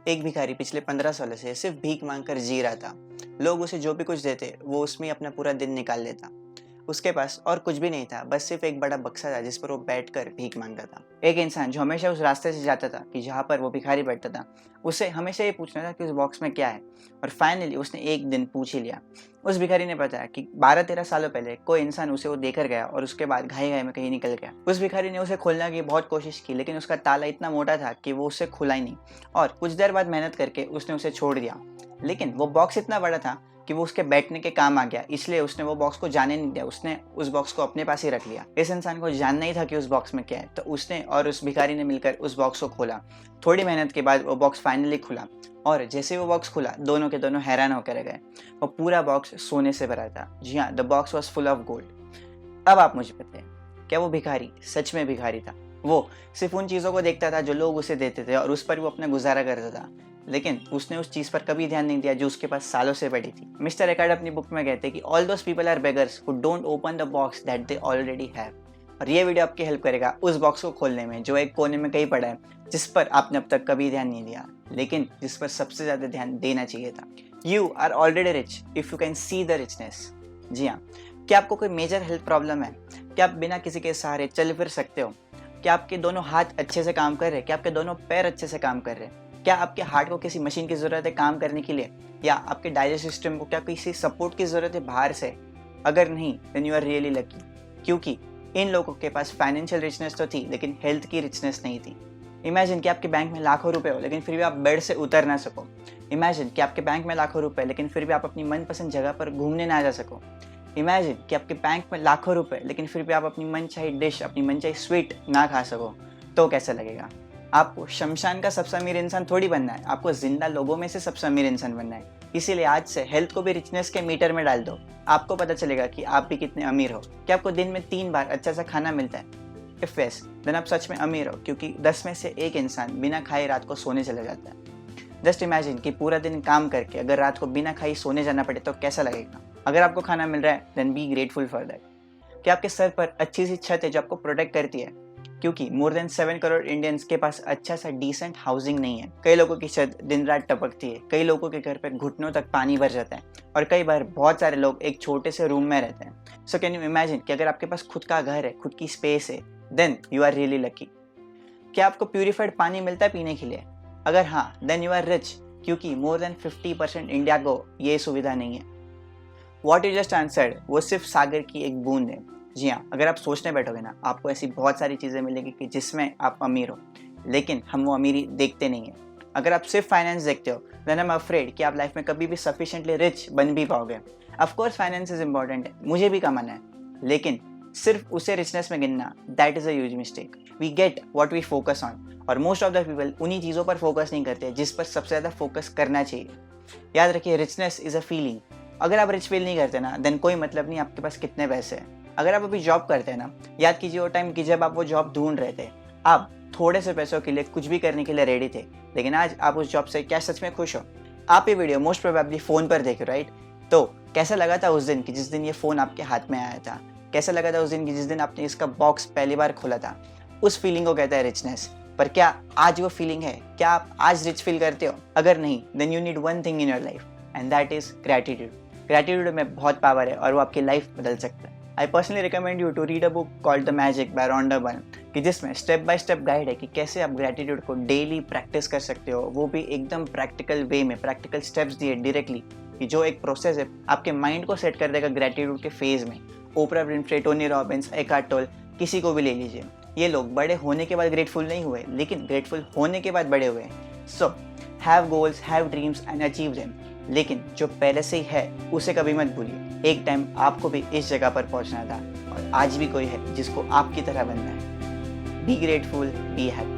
एक भिखारी पिछले 15 सालों से सिर्फ भीख मांगकर जी रहा था। लोग उसे जो भी कुछ देते वो उसमें अपना पूरा दिन निकाल लेता। उसके पास और कुछ भी नहीं था, बस सिर्फ एक बड़ा बक्सा था जिस पर वो बैठकर भीख मांगता था। एक इंसान जो हमेशा उस रास्ते से जाता था कि जहाँ पर वो भिखारी बैठता था, उसे हमेशा ये पूछना था कि उस बॉक्स में क्या है। और फाइनली उसने एक दिन पूछ ही लिया। उस भिखारी ने बताया कि 12-13 सालों पहले कोई इंसान उसे वो देकर गया और उसके बाद घाई घाई में कहीं निकल गया। उस भिखारी ने उसे खोलने की बहुत कोशिश की, लेकिन उसका ताला इतना मोटा था कि वो उसे खुला ही नहीं। और कुछ देर बाद मेहनत करके उसने उसे छोड़ दिया, लेकिन वो बॉक्स इतना बड़ा था कि वो उसके बैठने के काम आ गया, इसलिए उसने वो बॉक्स को जाने नहीं दिया। उसने उस बॉक्स को अपने पास ही रख लिया। इस इंसान को जानना ही था कि उस बॉक्स में क्या है, तो उसने और उस भिखारी ने मिलकर उस बॉक्स को खोला। थोड़ी मेहनत के बाद वो बॉक्स फाइनली खुला, और जैसे वो बॉक्स खुला दोनों के दोनों हैरान होकर रह गए। वो पूरा बॉक्स सोने से भरा था। जी हाँ, the box was full of gold. अब आप मुझे बताएं, क्या वो भिखारी सच में भिखारी था? वो सिर्फ उन चीज़ों को देखता था जो लोग उसे देते थे और उस पर वो अपना गुजारा करता था, लेकिन उसने उस चीज़ पर कभी ध्यान नहीं दिया जो उसके पास सालों से पड़ी थी। मिस्टर एकार्ड अपनी बुक में कहते हैं कि all those people are beggars who don't open the box that they already have. और ये वीडियो आपकी हेल्प करेगा उस बॉक्स को खोलने में जो एक कोने में कहीं पड़ा है, जिस पर आपने अब तक कभी ध्यान नहीं दिया, लेकिन जिस पर सबसे ज़्यादा ध्यान देना चाहिए था। You are already rich if you can see the richness. जी हाँ, क्या आपको कोई मेजर हेल्थ प्रॉब्लम है? क्या आप बिना किसी के सहारे चल फिर सकते हो? क्या आपके दोनों हाथ अच्छे से काम कर रहे हैं? क्या आपके दोनों पैर अच्छे से काम कर रहे हैं? क्या आपके हार्ट को किसी मशीन की ज़रूरत है काम करने के लिए? या आपके डाइजेस्ट सिस्टम को क्या किसी सपोर्ट की ज़रूरत है बाहर से? अगर नहीं, then you are really lucky, क्योंकि इन लोगों के पास फाइनेंशियल रिचनेस तो थी, लेकिन हेल्थ की रिचनेस नहीं थी। इमेजिन कि आपके बैंक में लाखों रुपए हो, लेकिन फिर भी आप बेड से उतर ना सको। इमेजिन कि आपके बैंक में लाखों रुपए, लेकिन फिर भी आप अपनी मनपसंद जगह पर घूमने ना जा सको। इमेजिन कि आपके बैंक में लाखों रुपए, लेकिन फिर भी आप अपनी मनचाही डिश, अपनी मनचाही स्वीट ना खा सको, तो कैसा लगेगा? आपको शमशान का सबसे अमीर इंसान थोड़ी बनना है, आपको जिंदा लोगों में से सबसे अमीर इंसान बनना है। इसीलिए आज से हेल्थ को भी रिचनेस के मीटर में डाल दो, आपको पता चलेगा कि आप भी कितने अमीर हो। क्या आपको दिन में 3 बार अच्छा सा खाना मिलता है? इफ यस, देन आप सच में अमीर हो, क्योंकि 10 में से एक इंसान बिना खाए रात को सोने चला जाता है। जस्ट इमेजिन कि पूरा दिन काम करके अगर रात को बिना खाई सोने जाना पड़े तो कैसा लगेगा? अगर आपको खाना मिल रहा है, then be grateful for that. क्या आपके सर पर अच्छी सी छत है जो आपको प्रोटेक्ट करती है? क्योंकि मोर देन 7 करोड़ इंडियंस के पास अच्छा सा डिसेंट हाउसिंग नहीं है। कई लोगों की छत दिन रात टपकती है, कई लोगों के घर पर घुटनों तक पानी भर जाता है, और कई बार बहुत सारे लोग एक छोटे से रूम में रहते हैं। सो कैन यू इमेजिन कि अगर आपके पास खुद का घर है, खुद की स्पेस है, then you are really lucky. क्या आपको प्यूरिफाइड पानी मिलता है पीने के लिए? अगर हाँ, देन यू आर रिच, क्योंकि मोर देन 50% इंडिया को ये सुविधा नहीं है। वॉट यू जस्ट आंसर्ड वो सिर्फ सागर की एक बूंद है। जी हाँ, अगर आप सोचने बैठोगे ना, आपको ऐसी बहुत सारी चीज़ें मिलेगी कि जिसमें आप अमीर हो, लेकिन हम वो अमीरी देखते नहीं है। अगर आप सिर्फ फाइनेंस देखते हो, देन आई एम अफ्रेड कि आप लाइफ में कभी भी सफिशिएंटली रिच बन भी पाओगे। Of course finance is important है, मुझे भी कमाना है, लेकिन सिर्फ उसे रिचनेस में गिनना, that is a huge mistake. We get what we focus on, और मोस्ट ऑफ द पीपल उन्हीं चीज़ों पर फोकस नहीं करते जिस पर सबसे ज़्यादा फोकस करना चाहिए। याद रखिए, रिचनेस इज़ अ फीलिंग। अगर आप रिच फील नहीं करते ना, देन कोई मतलब नहीं आपके पास कितने पैसे हैं। अगर आप अभी जॉब करते हैं ना, याद कीजिए वो टाइम कि जब आप वो जॉब ढूंढ रहे थे, आप थोड़े से पैसों के लिए कुछ भी करने के लिए रेडी थे, लेकिन आज आप उस जॉब से क्या सच में खुश हो? आप ये वीडियो मोस्ट प्रोबेबली फ़ोन पर देख रहे हो, राइट? तो कैसा लगा था उस दिन कि जिस दिन ये फ़ोन आपके हाथ में आया था? कैसा लगा था उस दिन कि जिस दिन आपने इसका बॉक्स पहली बार खोला था? उस फीलिंग को कहता है रिचनेस। पर क्या आज वो फीलिंग है? क्या आप आज रिच फील करते हो? अगर नहीं, then you need one thing in your life, and that is gratitude. Gratitude में बहुत पावर है और वो आपकी लाइफ बदल सकता है। I personally recommend you to read a book called the magic by Rhonda Byrne, कि जिसमें स्टेप बाय स्टेप गाइड है कि कैसे आप ग्रैटिट्यूड को डेली प्रैक्टिस कर सकते हो, वो भी एकदम प्रैक्टिकल वे में, प्रैक्टिकल स्टेप्स दिए डायरेक्टली, कि जो एक प्रोसेस है आपके माइंड को सेट कर देगा ग्रैटिट्यूड के फेज में। Oprah Winfrey, Tony Robbins, Eckhart toll, किसी को भी ले लीजिए, ये लोग बड़े होने के बाद ग्रेटफुल नहीं हुए, लेकिन ग्रेटफुल होने के बाद बड़े हुए। So have goals, have dreams and achieve them, लेकिन जो पहले से ही है उसे कभी मत भूलिए। एक टाइम आपको भी इस जगह पर पहुंचना था, और आज भी कोई है जिसको आपकी तरह बनना है। Be grateful, be happy.